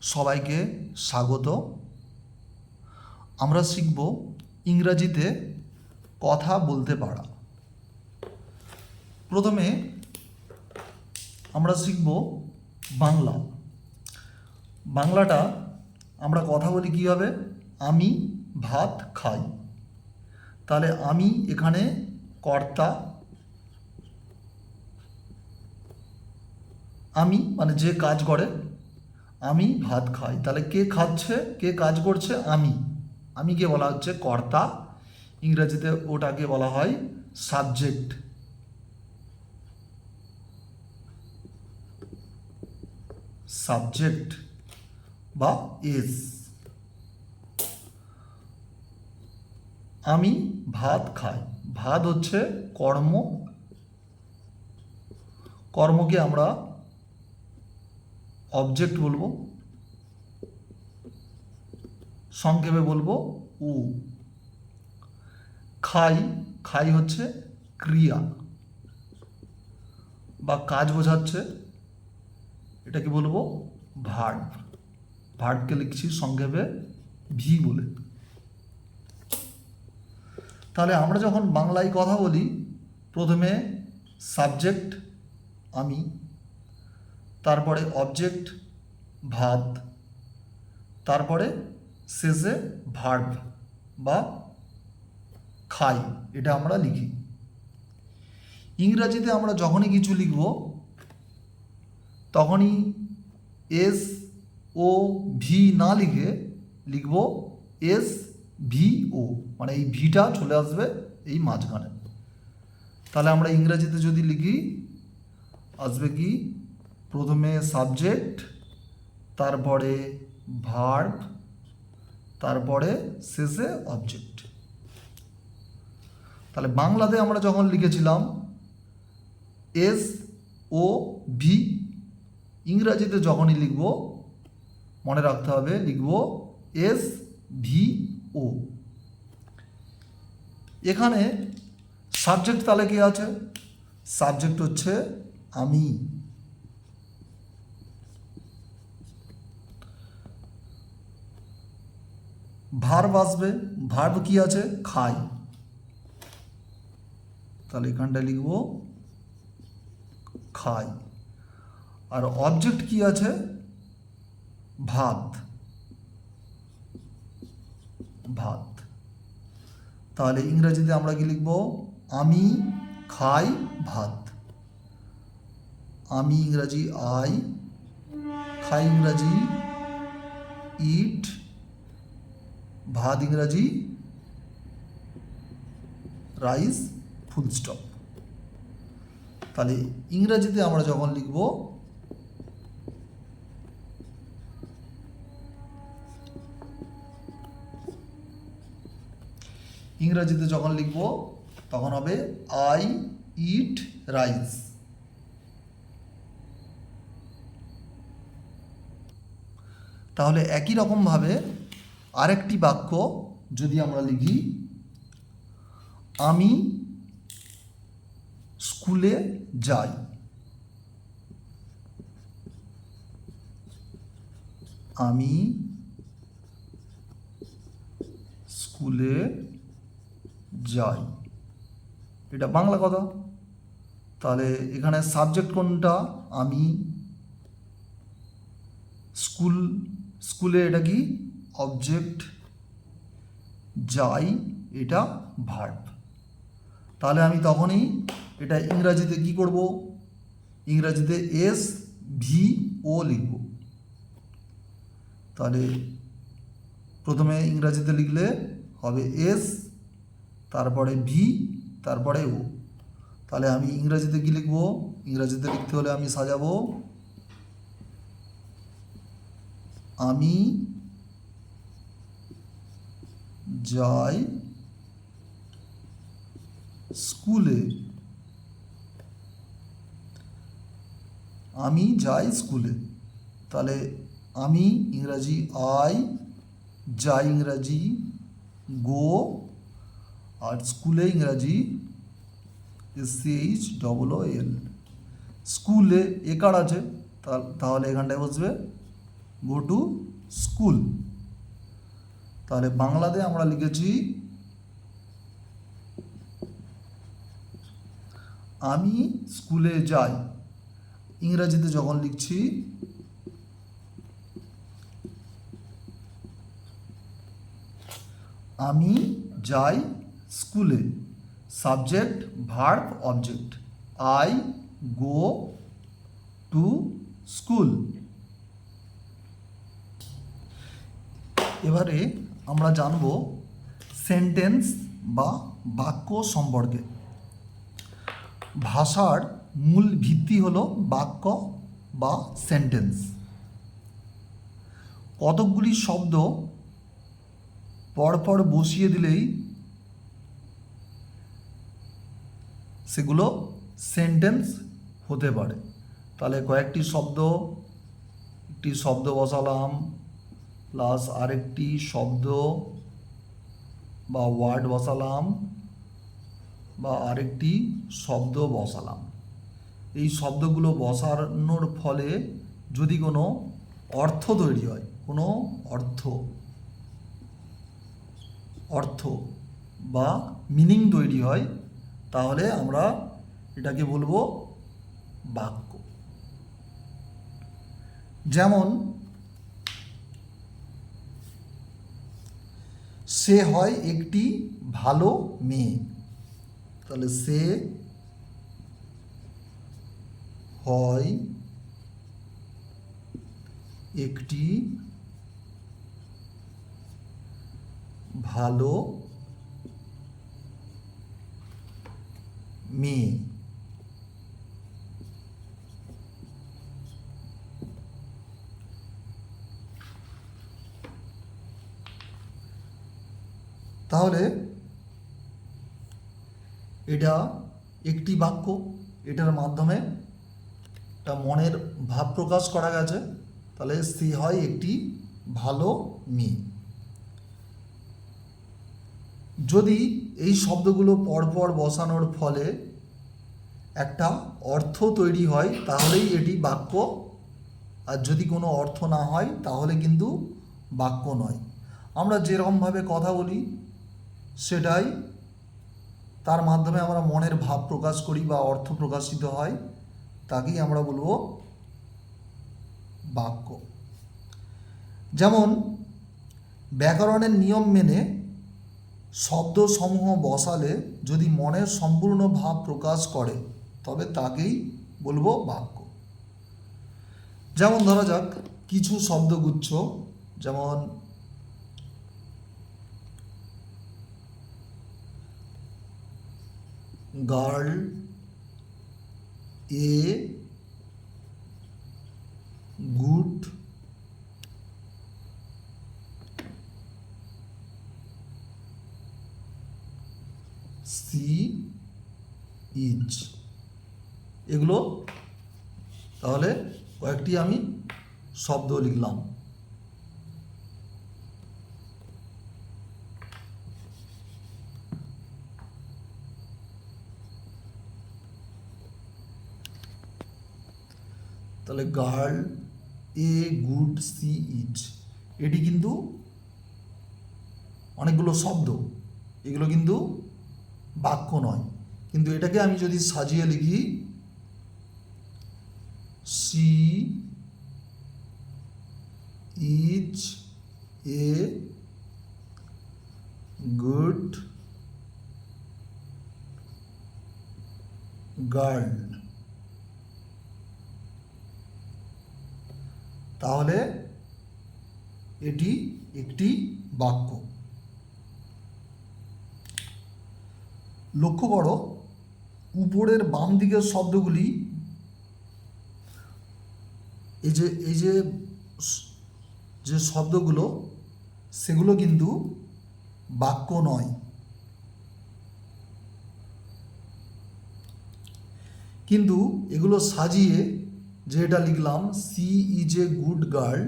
সবাইকে স্বাগত। আমরা শিখব ইংরাজিতে কথা বলতে পারা। প্রথমে আমরা শিখব বাংলা। বাংলাটা আমরা কথা বলি কীভাবে? আমি ভাত খাই। তাহলে আমি এখানে কর্তা, আমি মানে যে কাজ করে, আমি ভাত খাই। তাহলে কে খাচ্ছে, কে কাজ করছে? আমি কে বলা হচ্ছে কর্তা। ইংরেজিতে ওটাকে বলা হয় সাবজেক্ট। সাবজেক্ট বা এস। আমি ভাত খাই। ভাত হচ্ছে কর্ম, কর্মকে আমরা অবজেক্ট বলবো, সংক্ষেপে বলবো উ। খাই, খাই হচ্ছে ক্রিয়া বা কাজ বোঝাচ্ছে, এটাকে বলবো ভার্ব। ভার্বকে লিখছি সংক্ষেপে ভি বলে। তাহলে আমরা যখন বাংলায় কথা বলি, প্রথমে সাবজেক্ট আমি, তারপরে অবজেক্ট ভাত, তারপরে শেষে ভার্ব বা খাই, এটা আমরা লিখি। ইংরাজিতে আমরা যখনই কিছু লিখব তখনই এস ও ভি না লিখে লিখব এস ভি ও, মানে এই ভিটা চলে আসবে এই মাঝখানে। তাহলে আমরা ইংরাজিতে যদি লিখি আসবে কি? প্রথমে সাবজেক্ট, তারপরে ভার্ব, তারপরে শেষে অবজেক্ট। তাহলে বাংলাতে আমরা যখন লিখেছিলাম এস ও ভি, ইংরাজিতে যখনই লিখব মনে রাখতে হবে লিখব এস ভি ও। এখানে সাবজেক্ট তাহলে কি আছে? সাবজেক্ট হচ্ছে আমি। ভার্ব আসবে, ভার্ব কি আছে? খাই। তাহলে এখানটায় লিখব খাই। আর অবজেক্ট কি আছে? ভাত। ভাত। তাহলে ইংরেজিতে আমরা কি লিখব? আমি খাই ভাত। আমি ইংরাজি আই, খাই ইংরাজি ইট, ভাত ইংরাজি রাইস, ফুল স্টপ। তাহলে ইংরাজিতে আমরা যখন লিখব ইংরাজিতে যখন লিখব তখন হবে আই ইট রাইস। তাহলে একই রকমভাবে আরেকটি বাক্য যদি আমরা লিখি, আমি স্কুলে যাই। আমি স্কুলে যাই, এটা বাংলা কথা। তাহলে এখানে সাবজেক্ট কোনটা? আমি। স্কুল, স্কুলে এটা কি? অবজেক্ট। যাই এটা ভার্ব। তাহলে আমি তখনই এটা ইংরাজিতে কি করব? ইংরাজিতে এস ভি ও লিখব। তাহলে প্রথমে ইংরাজিতে লিখলে হবে এস, তারপরে ভি, তারপরে ও। তাহলে আমি ইংরাজিতে কি লিখব? ইংরাজিতে লিখতে হলে আমি সাজাবো আমি যাই স্কুলে। আমি যাই স্কুলে। তাহলে আমি ইংরাজি আই, যাই ইংরাজি গো, আর স্কুলে ইংরাজি SCHOOL। স্কুলে একার আছে, তাহলে এখানটায় বসবে গো টু স্কুল। তাহলে বাংলাতে আমরা লিখেছি আমি স্কুলে যাই। ইংরেজিতে যখন লিখছি আমি যাই স্কুলে, subject verb object, I go to school. এবারে আমরা জানব সেন্টেন্স বা বাক্য সম্পর্কে। ভাষার মূল ভিত্তি হলো বাক্য বা সেন্টেন্স। কতকগুলি শব্দ পরপর বসিয়ে দিলেই সেগুলো সেন্টেন্স হতে পারে। তাহলে কয়েকটি শব্দ, একটি শব্দ বসালাম প্লাস আরেকটি শব্দ বা ওয়ার্ড বসালাম বা আরেকটি শব্দ বসালাম। এই শব্দগুলো বসানোর ফলে যদি কোনো অর্থ তৈরি হয়, কোনো অর্থ বা মিনিং তৈরি হয়, তাহলে আমরা এটাকে বলবো বাক্য। যেমন সে হয় একটি ভালো মেয়ে। তাহলে সে হয় একটি ভালো মেয়ে। তাহলে এটা একটি বাক্য, এটার মাধ্যমে একটা মনের ভাব প্রকাশ করা গেছে। তাহলে সে হয় একটি ভালো মেয়ে। যদি এই শব্দগুলো পরপর বসানোর ফলে একটা অর্থ তৈরি হয় তাহলেই এটি বাক্য, আর যদি কোনো অর্থ না হয় তাহলে কিন্তু বাক্য নয়। আমরা যেরকমভাবে কথা বলি সেটাই, তার মাধ্যমে আমরা মনের ভাব প্রকাশ করি বা অর্থ প্রকাশিত হয়, তাকেই আমরা বলবো বাক্য। যেমন ব্যাকরণের নিয়ম মেনে শব্দসমূহ বসালে যদি মনের সম্পূর্ণ ভাব প্রকাশ করে তবে তাকেই বলবো বাক্য। যেমন ধরা যাক কিছু শব্দগুচ্ছ, যেমন girl, a good, she is, এগুলো তাহলে কয়েকটি আমি শব্দ লিখলাম। তাহলে girl, a good, she is, এটি কিন্তু অনেকগুলো শব্দ, এগুলো কিন্তু বাক্য নয়। কিন্তু এটাকে আমি যদি সাজিয়ে লিখি she is a good girl, তাহলে এটি একটি বাক্য। লক্ষ্য করো উপরের বাম দিকের শব্দগুলি, এই যে শব্দগুলো সেগুলো কিন্তু বাক্য নয়। কিন্তু এগুলো সাজিয়ে যেটা লিখলাম she is a good girl,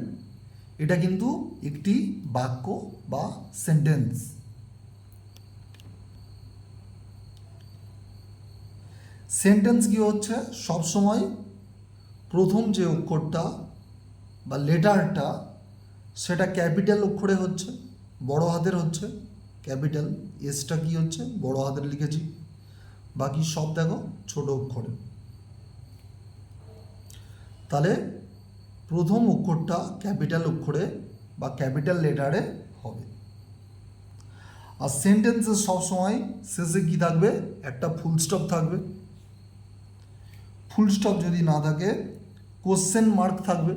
এটা কিন্তু একটি বাক্য বা সেন্টেন্স। সেন্টেন্স কি হচ্ছে, সবসময় প্রথম যে অক্ষরটা বা লেটারটা সেটা ক্যাপিটাল অক্ষরে হচ্ছে, বড় হাতের হচ্ছে ক্যাপিটাল, এসটা কি হচ্ছে বড় হাতের লিখেছি, বাকি সব দেখো ছোট অক্ষরে। তাহলে প্রথম অক্ষরটা ক্যাপিটাল অক্ষরে বা ক্যাপিটাল লেটারে হবে। আর সেন্টেন্সের সবসময় শেষে কি থাকবে, একটা ফুল স্টপ থাকবে। ফুল স্টপ যদি না থাকে কোশ্চেন মার্ক থাকবে,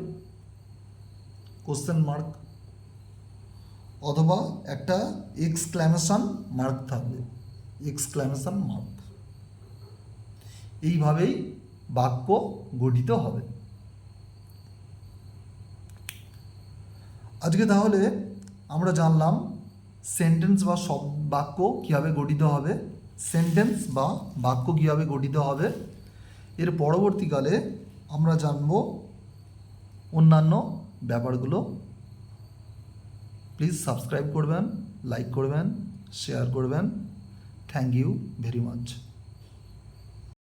কোশ্চেন মার্ক, অথবা একটা এক্সক্ল্যামেশন মার্ক থাকবে, এক্সক্ল্যামেশন মার্ক। এইভাবেই বাক্য গঠিত হবে। আজকে তাহলে আমরা জানলাম সেন্টেন্স বা বাক্য কীভাবে গঠিত হবে, সেন্টেন্স বা বাক্য কীভাবে গঠিত হবে। এর পরবর্তীকালে আমরা জানব অন্যান্য ব্যাপারগুলো। প্লিজ সাবস্ক্রাইব করবেন, লাইক করবেন, শেয়ার করবেন। Thank you very much.